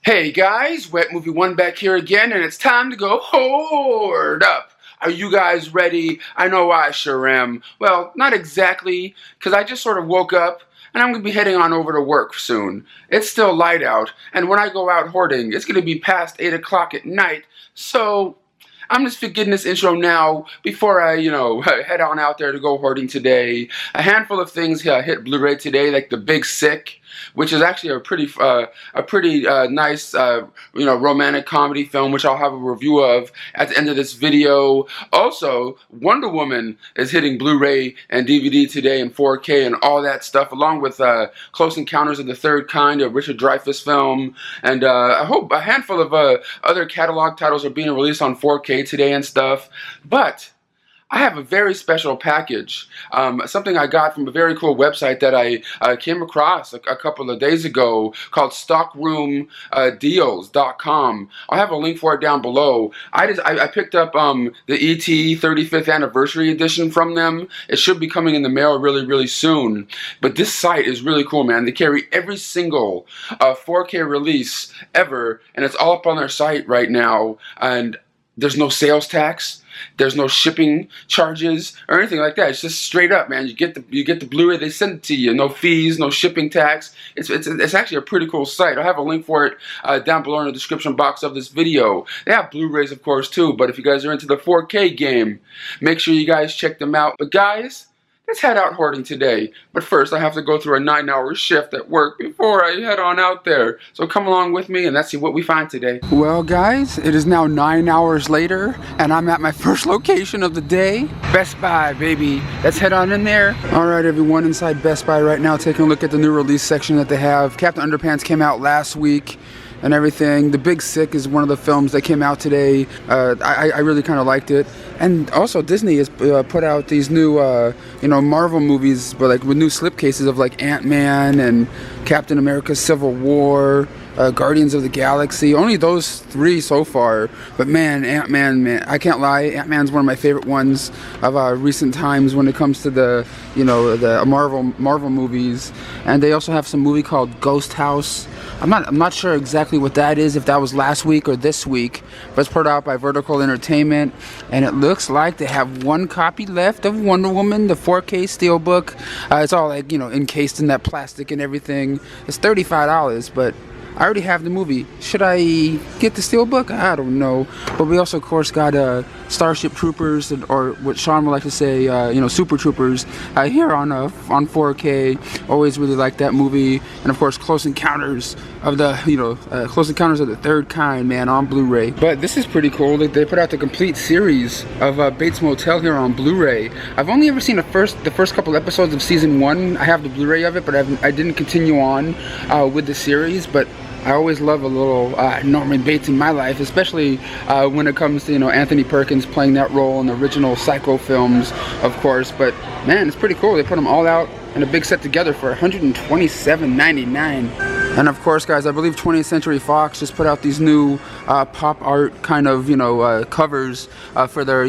Hey guys, Wet Movie One back here again, and it's time to go hoard up. Are you guys ready? I know I sure am. Well, not exactly, because I just sort of woke up, and I'm going to be heading on over to work soon. It's still light out, and when I go out hoarding, it's going to be past 8 o'clock at night, so I'm just getting this intro now before I, head on out there to go hoarding today. A handful of things hit Blu-ray today, like The Big Sick, which is actually a pretty nice, romantic comedy film, which I'll have a review of at the end of this video. Also, Wonder Woman is hitting Blu-ray and DVD today in 4K and all that stuff, along with Close Encounters of the Third Kind, a Richard Dreyfuss film, and I hope a handful of other catalog titles are being released on 4K today and stuff. But I have a very special package, something I got from a very cool website that I came across a couple of days ago called StockroomDeals.com. I'll have a link for it down below. I picked up the ET 35th Anniversary Edition from them. It should be coming in the mail really, really soon. But this site is really cool, man. They carry every single 4K release ever, and it's all up on their site right now. And there's no sales tax. There's no shipping charges or anything like that. It's just straight up, man. You get the Blu-ray, they send it to you. No fees, no shipping tax. It's actually a pretty cool site. I'll have a link for it down below in the description box of this video. They have Blu-rays, of course, too. But if you guys are into the 4K game, make sure you guys check them out. But guys, let's head out hoarding today. But first, I have to go through a 9-hour shift at work before I head on out there. So come along with me and let's see what we find today. Well, guys, it is now 9 hours later, and I'm at my first location of the day. Best Buy, baby. Let's head on in there. All right, everyone, inside Best Buy right now, taking a look at the new release section that they have. Captain Underpants came out last week and everything. The Big Sick is one of the films that came out today. I really kind of liked it. And also Disney has put out these new, Marvel movies, but like with new slipcases of like Ant-Man and Captain America: Civil War, Guardians of the Galaxy. Only those 3 so far. But man, Ant-Man, man, I can't lie. Ant-Man's one of my favorite ones of recent times when it comes to the, the Marvel movies. And they also have some movie called Ghost House. I'm not sure exactly what that is, if that was last week or this week, but it's put out by Vertical Entertainment, and it looks like they have 1 copy left of Wonder Woman, the 4K steelbook. It's all like, encased in that plastic and everything. It's $35, but I already have the movie. Should I get the steelbook? I don't know. But we also, of course, got Starship Troopers, or what Sean would like to say, Super Troopers, here on 4K. Always really like that movie. And of course, Close Encounters of the, Close Encounters of the Third Kind, man, on Blu-ray. But this is pretty cool. They put out the complete series of Bates Motel here on Blu-ray. I've only ever seen the first couple episodes of season 1. I have the Blu-ray of it, but I didn't continue on with the series. But I always love a little Norman Bates in my life, especially when it comes to, Anthony Perkins playing that role in the original Psycho films, of course. But man, it's pretty cool. They put them all out in a big set together for $127.99. And of course, guys, I believe 20th Century Fox just put out these new pop art kind of, covers for their,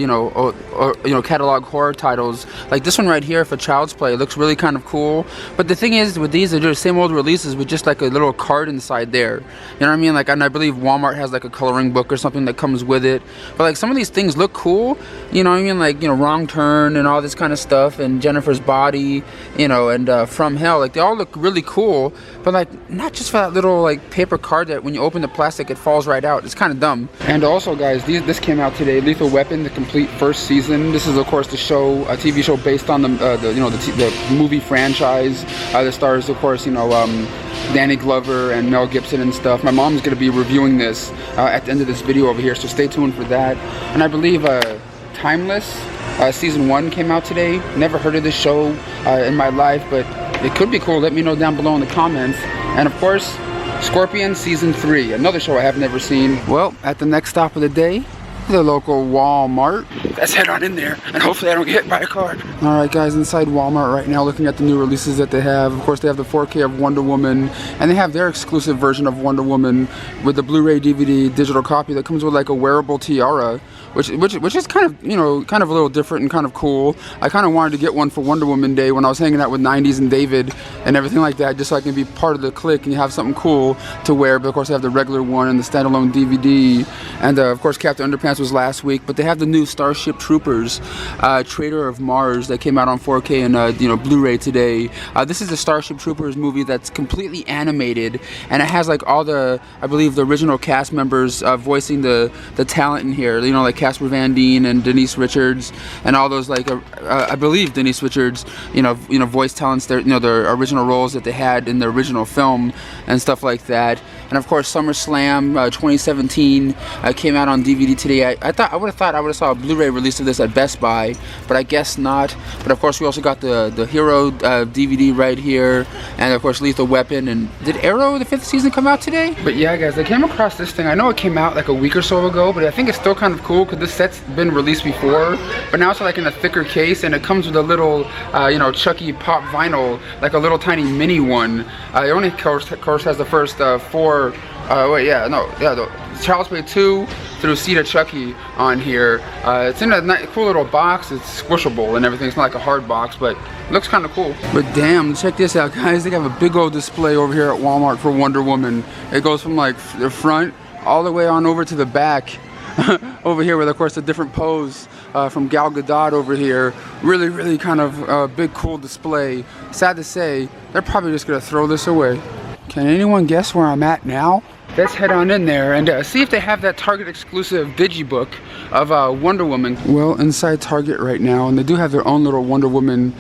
catalog horror titles. Like this one right here for Child's Play, it looks really kind of cool. But the thing is, with these, they're the same old releases with just like a little card inside there. You know what I mean? Like, and I believe Walmart has like a coloring book or something that comes with it. But like some of these things look cool. You know what I mean? Like, Wrong Turn and all this kind of stuff, and Jennifer's Body, and From Hell. Like they all look really cool. But like, not just for that little like paper card that when you open the plastic it falls right out. It's kind of dumb. And also, guys, this came out today. Lethal Weapon, the complete first season. This is of course the show, a TV show based on the movie franchise. The stars, of course, Danny Glover and Mel Gibson and stuff. My mom's gonna be reviewing this at the end of this video over here, so stay tuned for that. And I believe Timeless season 1 came out today. Never heard of this show in my life, but it could be cool. Let me know down below in the comments. And of course, Scorpion season 3, another show I have never seen. Well, at the next stop of the day, The local Walmart. Let's head on in there, and hopefully I don't get hit by a car. Alright guys, inside Walmart right now, looking at the new releases that they have. Of course, they have the 4K of Wonder Woman, and they have their exclusive version of Wonder Woman with the Blu-ray DVD digital copy that comes with like a wearable tiara, which is kind of, you know, kind of a little different and kind of cool. I kind of wanted to get one for Wonder Woman Day when I was hanging out with 90s and David and everything like that, just so I can be part of the clique and have something cool to wear. But of course, they have the regular one and the standalone DVD, and of course, Captain Underpants was last week. But they have the new Starship Troopers, Traitor of Mars, that came out on 4K and you know, Blu-ray today. This is the Starship Troopers movie that's completely animated, and it has like all the, I believe, the original cast members voicing the talent in here. You know, like Casper Van Dien and Denise Richards and all those, like I believe Denise Richards, you know, voice talents. There, you know, the original roles that they had in the original film and stuff like that. And of course, SummerSlam 2017 came out on DVD today. I would have saw a Blu-ray release of this at Best Buy, but I guess not. But of course, we also got the Hero DVD right here, and of course, Lethal Weapon. And did Arrow the 5th season come out today? But yeah, guys, I came across this thing. I know it came out like a week or so ago, but I think it's still kind of cool because this set's been released before, but now it's like in a thicker case, and it comes with a little, you know, Chucky pop vinyl, like a little tiny mini one. It only, of course, has the first 4. The Child's Play 2 through Seed of Chucky on here. It's in a cool little box. It's squishable and everything. It's not like a hard box, but it looks kind of cool. But damn, check this out, guys. They have a big old display over here at Walmart for Wonder Woman. It goes from like the front all the way on over to the back. Over here with, of course, a different pose from Gal Gadot over here. Really, really kind of big, cool display. Sad to say, they're probably just going to throw this away. Can anyone guess where I'm at now? Let's head on in there and see if they have that Target exclusive digibook of Wonder Woman. Well, inside Target right now, and they do have their own little Wonder Woman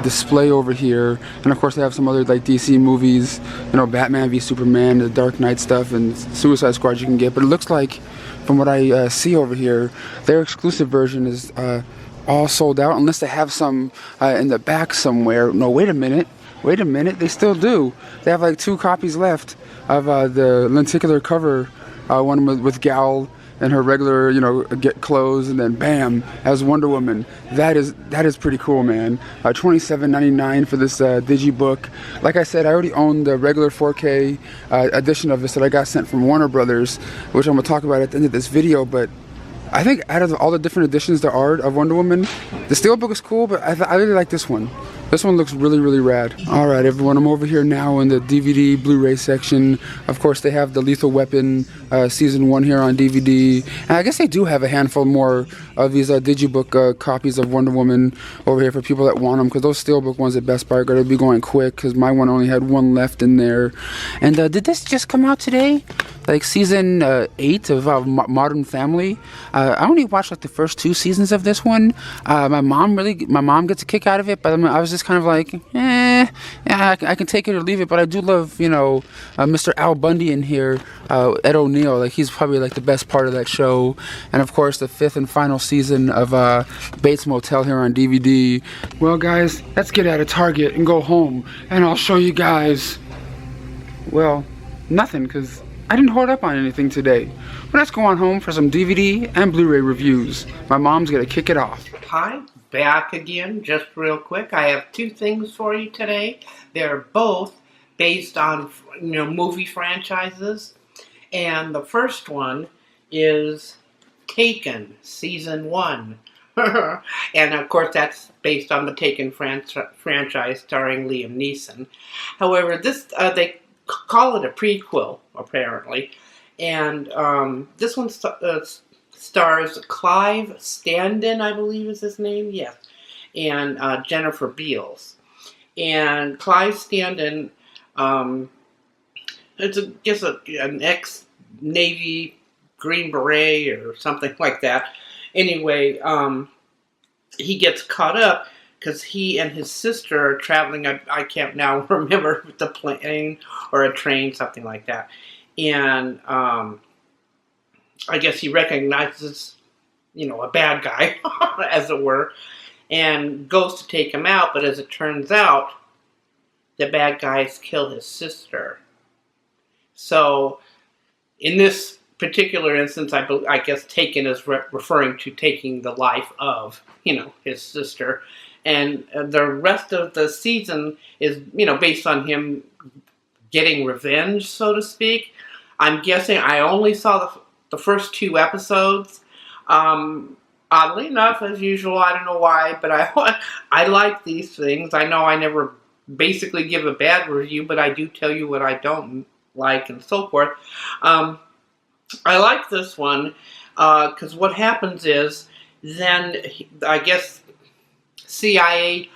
display over here. And of course, they have some other like DC movies, you know, Batman v Superman, the Dark Knight stuff, and Suicide Squad you can get. But it looks like, from what I see over here, their exclusive version is all sold out, unless they have some in the back somewhere. No, wait a minute. Wait a minute, they still do. They have like 2 copies left of the lenticular cover, one with Gal and her regular, you know, get clothes, and then bam, as Wonder Woman. That is pretty cool, man. $27.99 for this digibook. Like I said, I already own the regular 4K edition of this that I got sent from Warner Brothers, which I'm gonna talk about at the end of this video. But I think out of all the different editions there are of Wonder Woman, the Steelbook is cool, but I really like this one. This one looks really, really rad. Alright everyone, I'm over here now in the DVD Blu-ray section. Of course, they have the Lethal Weapon Season 1 here on DVD. And I guess they do have a handful more of these digibook copies of Wonder Woman over here for people that want them, because those Steelbook ones at Best Buy are going to be going quick, because my one only had 1 left in there. And did this just come out today? Like season 8 of Modern Family. I only watched like the first 2 seasons of this one. My mom gets a kick out of it, but I was just kind of like, yeah, I can take it or leave it. But I do love, you know, Mr. Al Bundy in here, Ed O'Neill. Like, he's probably like the best part of that show. And of course, the 5th and final season of Bates Motel here on DVD. Well, guys, let's get out of Target and go home, and I'll show you guys, well, nothing, because I didn't hoard up on anything today. But let's go on home for some DVD and Blu-ray reviews. My mom's gonna kick it off. Hi, back again, just real quick. I have 2 things for you today. They're both based on, you know, movie franchises. And the first one is Taken, Season 1. And of course that's based on the Taken franchise starring Liam Neeson. However, this they call it a prequel, apparently. And this one stars Clive Standen, I believe is his name, yes, and Jennifer Beals. And Clive Standen, it's just an ex-Navy Green Beret or something like that. Anyway, he gets caught up because he and his sister are traveling, I can't now remember, with the plane or a train, something like that. And I guess he recognizes, you know, a bad guy, as it were, and goes to take him out. But as it turns out, the bad guys kill his sister. So in this particular instance, I guess taken as referring to taking the life of, his sister. And the rest of the season is, based on him getting revenge, so to speak. I'm guessing I only saw the first 2 episodes. Oddly enough, as usual, I don't know why, but I like these things. I know I never basically give a bad review, but I do tell you what I don't like and so forth. I like this one because what happens is then I guess CIA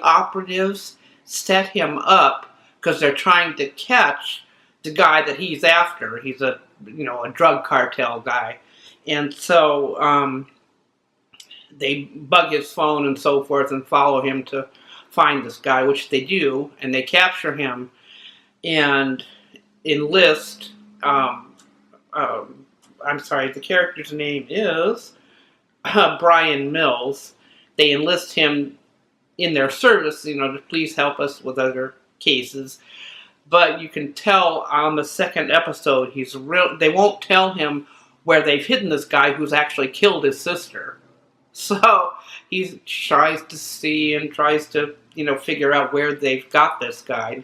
operatives set him up because they're trying to catch the guy that he's after. He's a drug cartel guy. And so they bug his phone and so forth and follow him to find this guy, which they do, and they capture him and enlist, I'm sorry, the character's name is Brian Mills. They enlist him in their service, to please help us with other cases. But you can tell on the second episode, they won't tell him where they've hidden this guy who's actually killed his sister. So he tries to see and tries to, figure out where they've got this guy.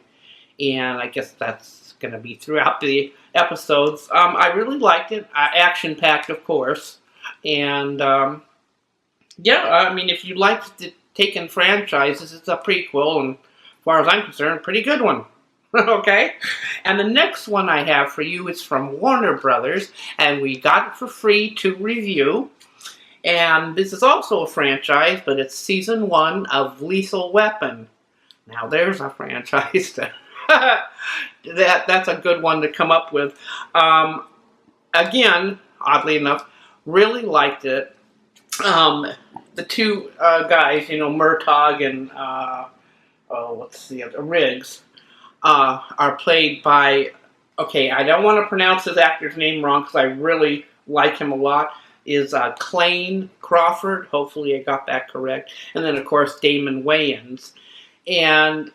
And I guess that's going to be throughout the episodes. I really liked it. Action-packed, of course. And, if you like the Taken franchises, it's a prequel. And as far as I'm concerned, a pretty good one. Okay? And the next one I have for you is from Warner Brothers, and we got it for free to review. And this is also a franchise, but it's season 1 of Lethal Weapon. Now there's a franchise that's a good one to come up with. Again, oddly enough, really liked it. The 2 guys, Murtaugh and what's the other, Riggs. Are played by, I don't want to pronounce his actor's name wrong because I really like him a lot, is Clayne Crawford. Hopefully I got that correct. And then, of course, Damon Wayans. And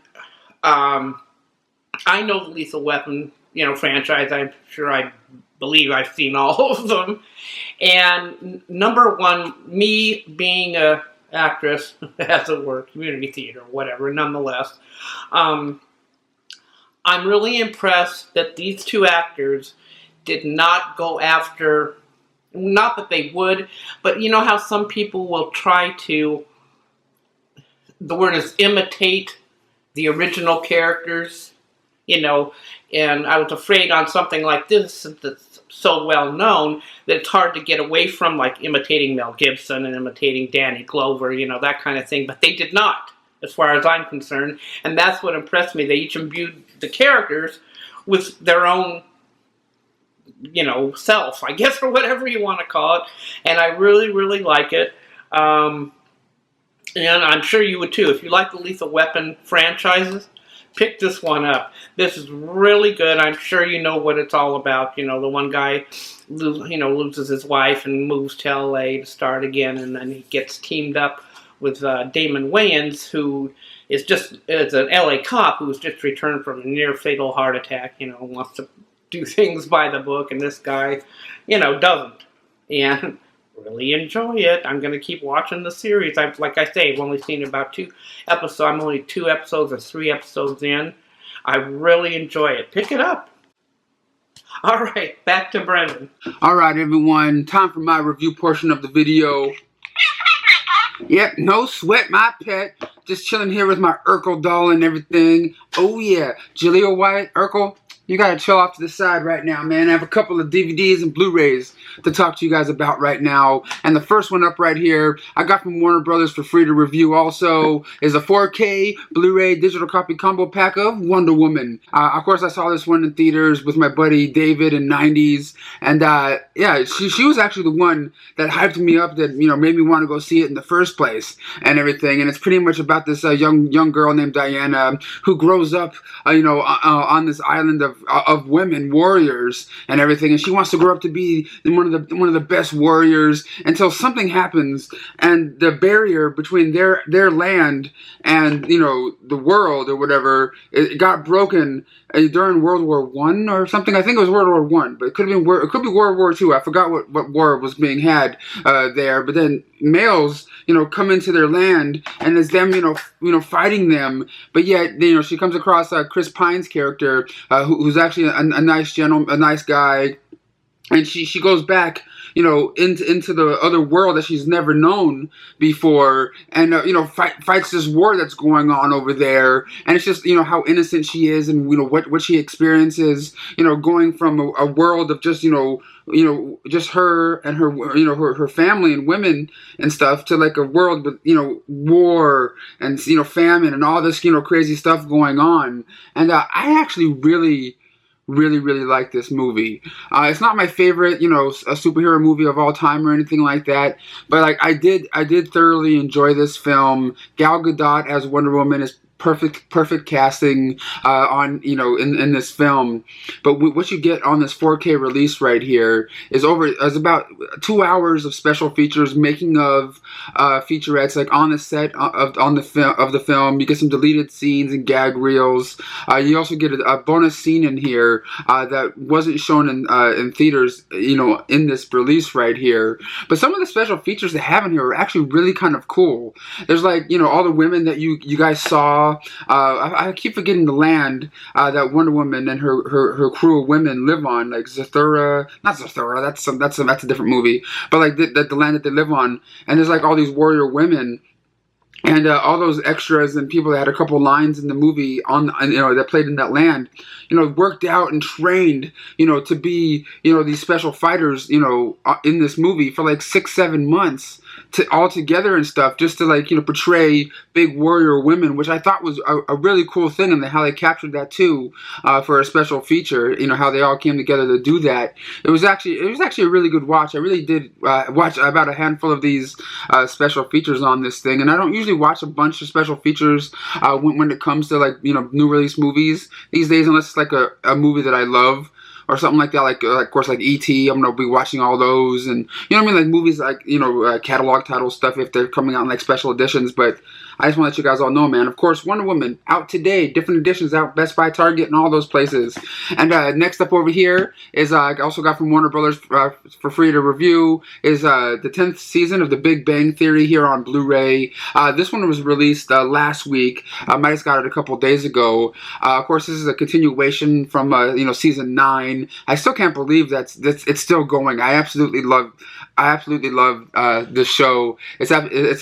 I know the Lethal Weapon, franchise. I believe I've seen all of them. And number 1, me being a actress, as it were, community theater, whatever, nonetheless, I'm really impressed that these 2 actors did not go after, not that they would, but you know how some people will try to, the word is imitate the original characters, and I was afraid on something like this that's so well known that it's hard to get away from, like imitating Mel Gibson and imitating Danny Glover, that kind of thing, but they did not, as far as I'm concerned, and that's what impressed me. They each imbued the characters with their own, self, I guess, or whatever you want to call it, and I really, really like it, and I'm sure you would too. If you like the Lethal Weapon franchises, pick this one up. This is really good. I'm sure you know what it's all about. The one guy, loses his wife and moves to L.A. to start again, and then he gets teamed up with Damon Wayans, who is an LA cop who's just returned from a near-fatal heart attack, wants to do things by the book, and this guy, doesn't. And really enjoy it. I'm going to keep watching the series. Like I say, I've only seen about 2 episodes. I'm only 2 episodes or 3 episodes in. I really enjoy it. Pick it up. All right, back to Brendan. All right, everyone. Time for my review portion of the video. Yep, no sweat, my pet. Just chilling here with my Urkel doll and everything. Oh yeah, Jaleel White, Urkel, you gotta chill off to the side right now, man. I have a couple of DVDs and Blu-rays to talk to you guys about right now. And the first one up right here, I got from Warner Brothers for free to review also, is a 4K Blu-ray digital copy combo pack of Wonder Woman. Of course, I saw this one in theaters with my buddy David in 90s. And yeah, she was actually the one that hyped me up, that, made me want to go see it in the first place and everything. And it's pretty much about this young girl named Diana who grows up, on this island of of women warriors and everything, and she wants to grow up to be one of the best warriors until something happens, and the barrier between their land and the world or whatever, it got broken during World War I or something. I think it was World War I, but it could be World War II. I forgot what war was being had there. But then males, come into their land, and it's them, fighting them. But yet, she comes across Chris Pine's character, who's actually a nice a nice guy, and she goes back, into the other world that she's never known before, and fights this war that's going on over there, and it's just how innocent she is, and what she experiences, going from a world of just just her and her family and women and stuff, to like a world with war and famine and all this crazy stuff going on. And I actually really like this movie. It's not my favorite, a superhero movie of all time or anything like that, but like I did thoroughly enjoy this film. Gal Gadot as Wonder Woman is perfect casting in this film. But what you get on this 4K release right here is about 2 hours of special features, making of featurettes, like on the set of the film. You get some deleted scenes and gag reels. You also get a bonus scene in here that wasn't shown in theaters, in this release right here. But some of the special features they have in here are actually really kind of cool. There's like all the women that you guys saw. I keep forgetting the land that Wonder Woman and her crew of women live on, like Zathura. Not Zathura. That's a different movie. But like the land that they live on, and there's like all these warrior women. And all those extras and people that had a couple lines in the movie that played in that land, worked out and trained, to be, these special fighters, in this movie for like 6-7 months all together and stuff, just to like, portray big warrior women, which I thought was a really cool thing, and how they captured that too, for a special feature, how they all came together to do that. It was actually a really good watch. I really did watch about a handful of these special features on this thing, and I don't usually watch a bunch of special features when it comes to like new release movies these days, unless it's like a movie that I love or something like that, like of course like E.T. I'm gonna be watching all those, and like movies like catalog title stuff if they're coming out in like special editions. But I just want to let you guys all know, man. Of course, Wonder Woman out today, different editions out Best Buy, Target, and all those places. And next up over here is I also got from Warner Brothers for free to review is the 10th season of The Big Bang Theory here on Blu-ray. This one was released last week. I just got it a couple days ago. Of course, this is a continuation from season 9. I still can't believe that's it's still going. I absolutely love this show. It's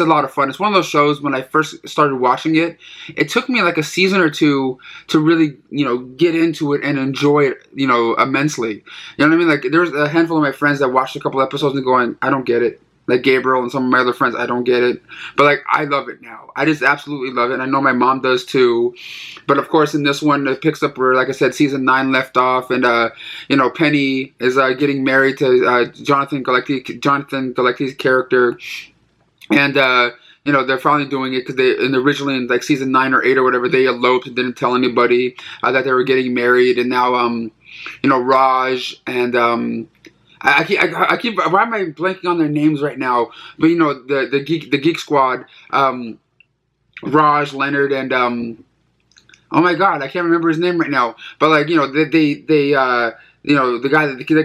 a lot of fun. It's one of those shows, when I first started watching it, it took me like a season or two to really get into it and enjoy it immensely. You know what I mean? Like there's a handful of my friends that watched a couple episodes and going, I don't get it. Like Gabriel and some of my other friends, I don't get it. But like I love it now. I just absolutely love it, and I know my mom does too. But of course, in this one, it picks up where, like I said, season 9 left off, and Penny is getting married to Jonathan Galecki's character, and they're finally doing it because originally in like season 9 or 8 or whatever, they eloped and didn't tell anybody that they were getting married, and now Raj and I keep why am I blanking on their names right now? But the Geek Squad, Raj, Leonard, and oh my God, I can't remember his name right now. But like the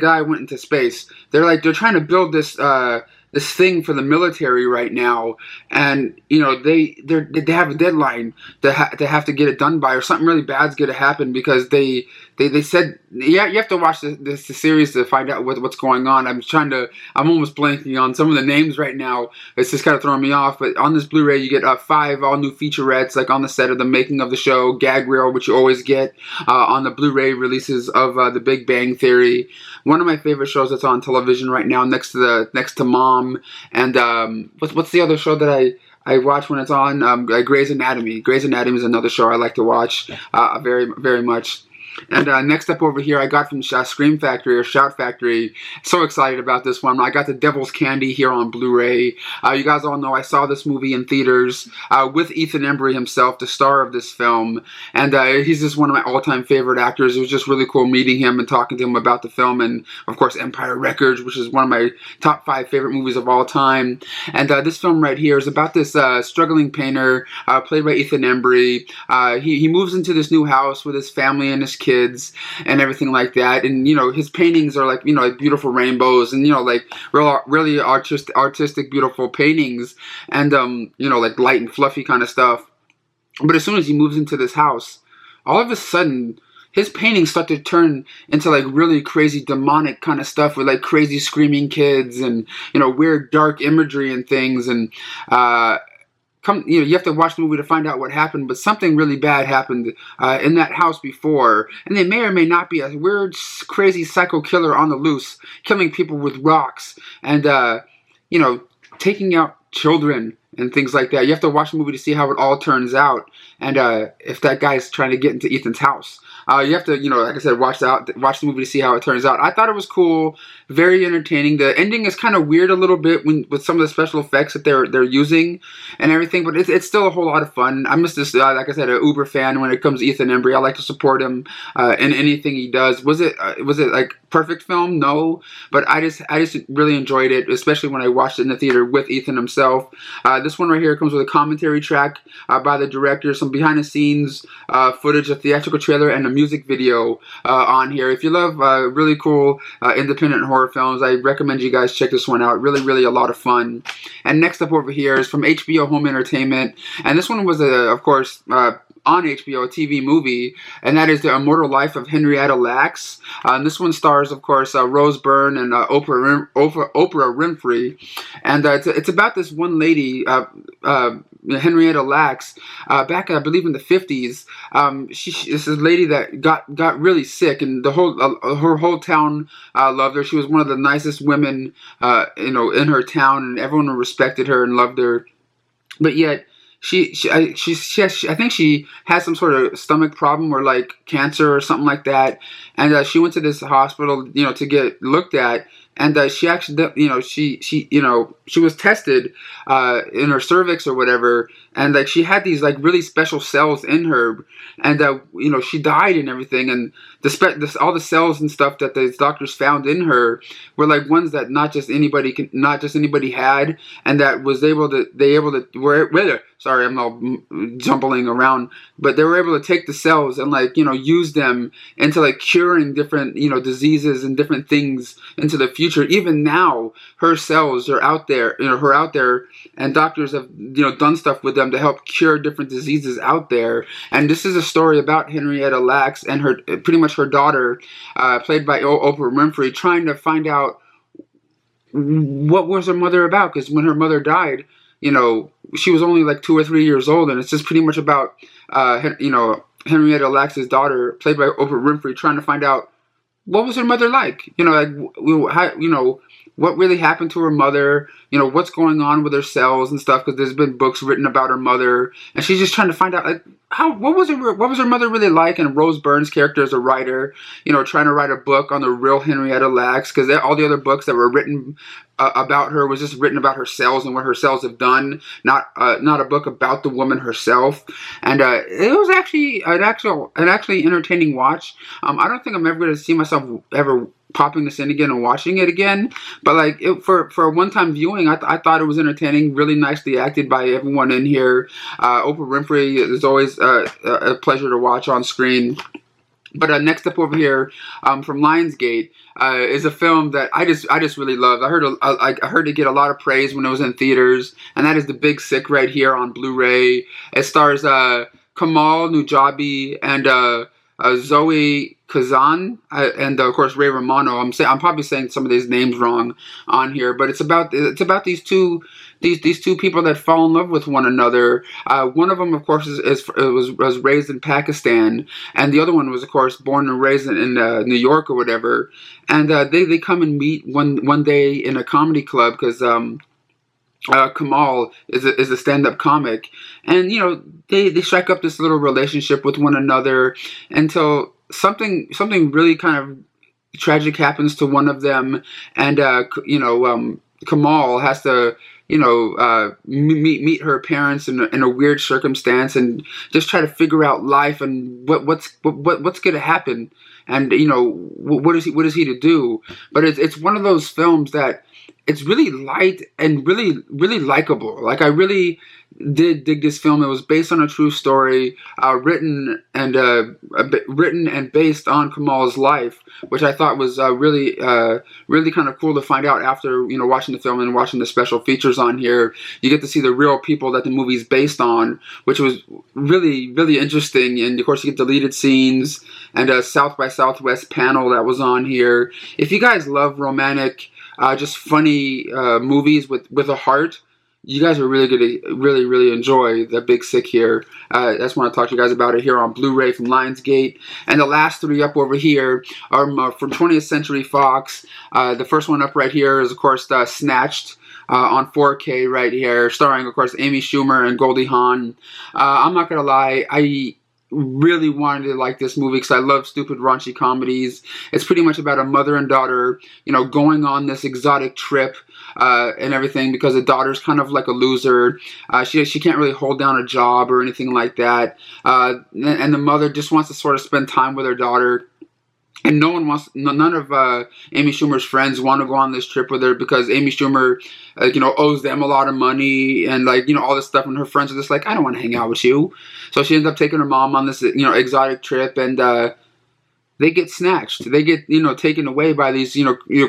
guy went into space. They're trying to build this thing for the military right now, and they have a deadline to have to get it done by, or something really bad's going to happen, because they said, yeah, you have to watch the series to find out what's going on. I'm almost blanking on some of the names right now. It's just kind of throwing me off. But on this Blu-ray, you get 5 all new featurettes, like on the set of the making of the show, gag reel, which you always get on the Blu-ray releases of The Big Bang Theory. One of my favorite shows that's on television right now, next to Mom, and what's the other show that I watch when it's on? Grey's Anatomy. Grey's Anatomy is another show I like to watch very, very much. And next up over here, I got from Scream Factory or Shout Factory. So excited about this one. I got the Devil's Candy here on Blu-ray. You guys all know I saw this movie in theaters with Ethan Embry himself, the star of this film. And he's just one of my all-time favorite actors. It was just really cool meeting him and talking to him about the film. And, of course, Empire Records, which is one of my top 5 favorite movies of all time. And this film right here is about this struggling painter played by Ethan Embry. He moves into this new house with his family and his kids and everything like that. And, you know, his paintings are like, you know, like beautiful rainbows and, you know, like really artistic, beautiful paintings and, you know, like light and fluffy kind of stuff. But as soon as he moves into this house, all of a sudden, his paintings start to turn into like really crazy demonic kind of stuff with like crazy screaming kids and, you know, weird dark imagery and things. And, you know, you have to watch the movie to find out what happened, but something really bad happened in that house before, and they may or may not be a weird, crazy psycho killer on the loose, killing people with rocks and, you know, taking out children and things like that. You have to watch the movie to see how it all turns out, and if that guy's trying to get into Ethan's house. You have to, you know, like I said, watch the movie to see how it turns out. I thought it was cool, very entertaining. The ending is kind of weird a little bit with some of the special effects that they're using and everything, but it's still a whole lot of fun. I'm just this, like I said, an uber fan when it comes to Ethan Embry. I like to support him in anything he does. Was it like perfect film? No, but I just really enjoyed it, especially when I watched it in the theater with Ethan himself. This one right here comes with a commentary track by the director, some behind the scenes footage, a theatrical trailer, and a music video on here. If you love really cool independent horror films, I recommend you guys check this one out. Really, really a lot of fun. And next up over here is from HBO Home Entertainment, and this one was of course on HBO, a TV movie, and that is The Immortal Life of Henrietta Lacks. And this one stars, of course, Rose Byrne and Oprah Winfrey. And it's about this one lady, Henrietta Lacks, back, I believe, in the 50s. This is a lady that got really sick, and her whole town loved her. She was one of the nicest women, you know, in her town, and everyone respected her and loved her. But yet, I think she has some sort of stomach problem or like cancer or something like that, and she went to this hospital, you know, to get looked at, and she actually, you know, she was tested in her cervix or whatever, and like she had these like really special cells in her, and you know, she died and everything, and all the cells and stuff that the doctors found in her were like ones that not just anybody had, and that sorry, I'm all jumbling around, but they were able to take the cells and like, you know, use them into like curing different, you know, diseases and different things into the future. Even now, her cells are out there, you know, and doctors have, you know, done stuff with them to help cure different diseases out there. And this is a story about Henrietta Lacks and pretty much her daughter, played by Oprah Winfrey, trying to find out what was her mother about, because when her mother died, you know, she was only like 2 or 3 years old, and it's just pretty much about, you know, Henrietta Lacks' daughter, played by Oprah Winfrey, trying to find out what was her mother like. You know, like how, you know, what really happened to her mother. You know, what's going on with her cells and stuff, because there's been books written about her mother, and she's just trying to find out like what was her mother really like. And Rose Byrne's character is a writer, you know, trying to write a book on the real Henrietta Lacks, because all the other books that were written about her was just written about her cells and what her cells have done, not a book about the woman herself. And it was actually an actually entertaining watch. I don't think I'm ever going to see myself ever popping this in again and watching it again, but like for a one-time viewing, I thought it was entertaining, really nicely acted by everyone in here. Oprah Winfrey is always a pleasure to watch on screen. But next up over here, from Lionsgate, is a film that I just really loved. I heard it get a lot of praise when it was in theaters, and that is The Big Sick right here on Blu-ray. It stars Kamal Nujabi and Zoe Kazan and of course Ray Romano. I'm probably saying some of these names wrong on here, but it's about these two people that fall in love with one another. One of them, of course, was raised in Pakistan, and the other one was, of course, born and raised in New York or whatever. And they come and meet one day in a comedy club, because Kamal is a stand-up comic, and you know they strike up this little relationship with one another until something really kind of tragic happens to one of them, and Kamal has to meet her parents in a weird circumstance, and just try to figure out life and what's going to happen, and what is he to do. But it's one of those films that it's really light and really really likable. Like, I really did dig this film. It was based on a true story, written and based on Kamal's life, which I thought was really kind of cool to find out after watching the film and watching the special features on here. You get to see the real people that the movie's based on, which was really really interesting. And of course, you get deleted scenes and a South by Southwest panel that was on here. If you guys love romantic, just funny movies with a heart, you guys are really going to really enjoy The Big Sick here. I just want to talk to you guys about it here on Blu-ray from Lionsgate. And the last three up over here are from 20th Century Fox. The first one up right here is, of course, Snatched. On 4K right here, starring, of course, Amy Schumer and Goldie Hawn. I'm not going to lie, I really wanted to like this movie because I love stupid raunchy comedies. It's pretty much about a mother and daughter, going on this exotic trip and everything, because the daughter's kind of like a loser. She can't really hold down a job or anything like that. And the mother just wants to sort of spend time with her daughter. And none of Amy Schumer's friends want to go on this trip with her, because Amy Schumer, owes them a lot of money and all this stuff. And her friends are just like, I don't want to hang out with you. So she ends up taking her mom on this, exotic trip, and they get snatched. They get, taken away by these,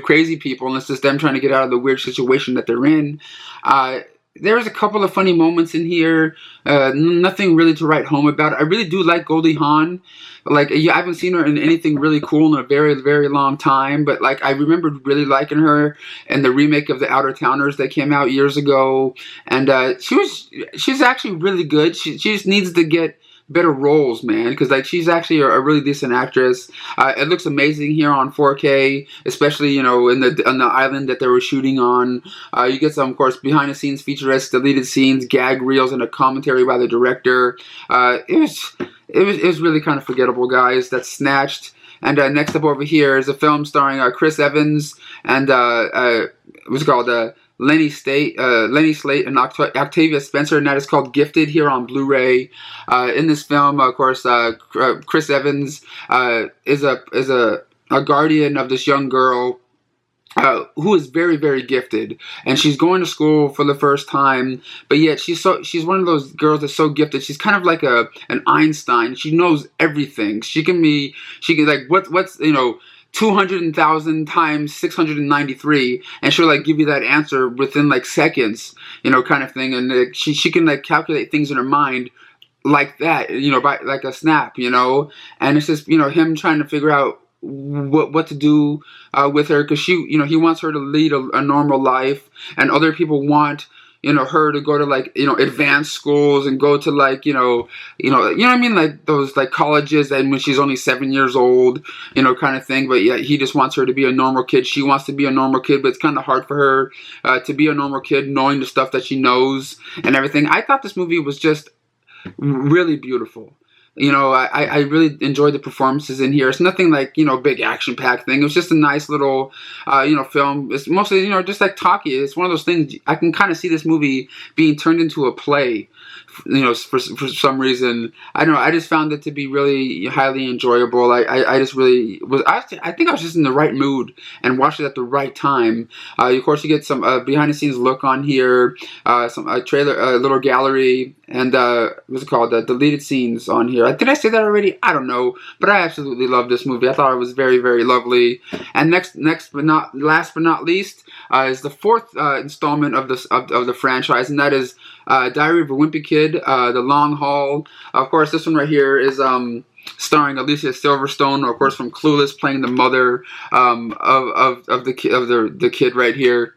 crazy people, and it's just them trying to get out of the weird situation that they're in. There's a couple of funny moments in here. Nothing really to write home about. I really do like Goldie Hawn. I haven't seen her in anything really cool in a very, very long time. But I remembered really liking her in the remake of The Outer Towners that came out years ago. And she's actually really good. She just needs to get better roles, man, because she's actually a really decent actress. It looks amazing here on 4K, especially on the island that they were shooting on. You get some, of course, behind the scenes featurettes, deleted scenes, gag reels, and a commentary by the director. It was really kind of forgettable, guys. That's Snatched. And next up over here is a film starring Chris Evans and what's it called? Lenny Slate and Octavia Spencer, and that is called Gifted here on Blu-ray. In this film, of course, Chris Evans is a guardian of this young girl who is very, very gifted, and she's going to school for the first time, but yet she's one of those girls that's so gifted. She's kind of like an Einstein. She knows everything. She can what's 200,000 times 693, and she'll give you that answer within seconds, kind of thing. And she can calculate things in her mind like that, by a snap, and it's just him trying to figure out what to do with her, because he wants her to lead a normal life, and other people want her to go to advanced schools and go to what I mean, those colleges, and when she's only 7 years old, kind of thing. But yeah, he just wants her to be a normal kid. She wants to be a normal kid, but it's kind of hard for her to be a normal kid, knowing the stuff that she knows and everything. I thought this movie was just really beautiful. I really enjoyed the performances in here. It's nothing big action-packed thing. It was just a nice little, film. It's mostly, just talkie. It's one of those things, I can kind of see this movie being turned into a play, for some reason. I don't know. I just found it to be really highly enjoyable. I just really was, I think I was just in the right mood and watched it at the right time. Of course, you get some behind-the-scenes look on here, some trailer, little gallery, and what's it called? Deleted scenes on here. Did I say that already? I don't know, but I absolutely love this movie. I thought it was very, very lovely. And last but not least, is the fourth installment of the franchise, and that is Diary of a Wimpy Kid, The Long Haul. Of course, this one right here is starring Alicia Silverstone, of course, from Clueless, playing the mother of the kid right here.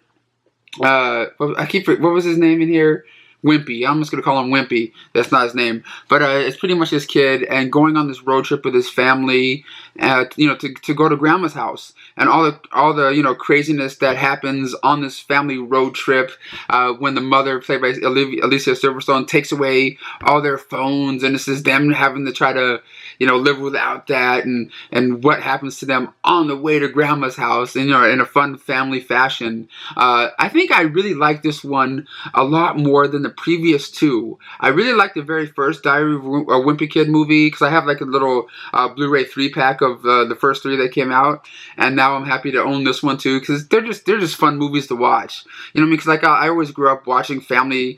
What was his name in here? Wimpy. I'm just gonna call him Wimpy. That's not his name, but it's pretty much this kid and going on this road trip with his family, to go to grandma's house and all the craziness that happens on this family road trip when the mother, played by Alicia Silverstone, takes away all their phones, and this is them having to try to live without that, and what happens to them on the way to grandma's house, in a fun family fashion. I think I really like this one a lot more than the previous two. I really like the very first Diary of a Wimpy Kid movie because I have like a little Blu-ray 3-pack of the first three that came out, and now I'm happy to own this one too because they're just fun movies to watch. Because like I always grew up watching family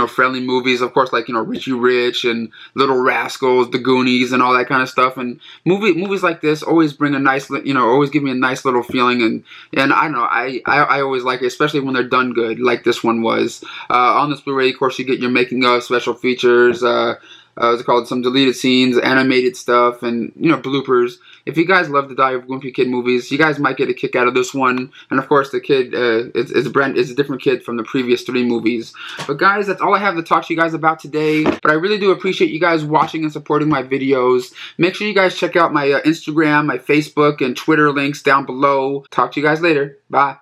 friendly movies, of course, like Richie Rich and Little Rascals, The Goonies, and all that kind of stuff. And movies like this always bring a nice always give me a nice little feeling, and I don't know, I always like it, especially when they're done good, like this one was. On this Blu-ray, of course, you get your making of, special features, what's it called, some deleted scenes, animated stuff, and bloopers. If you guys love the Diary of Wimpy Kid movies, you guys might get a kick out of this one. And of course, the kid is a different kid from the previous three movies. But guys, that's all I have to talk to you guys about today. But I really do appreciate you guys watching and supporting my videos. Make sure you guys check out my Instagram, my Facebook, and Twitter links down below. Talk to you guys later. Bye.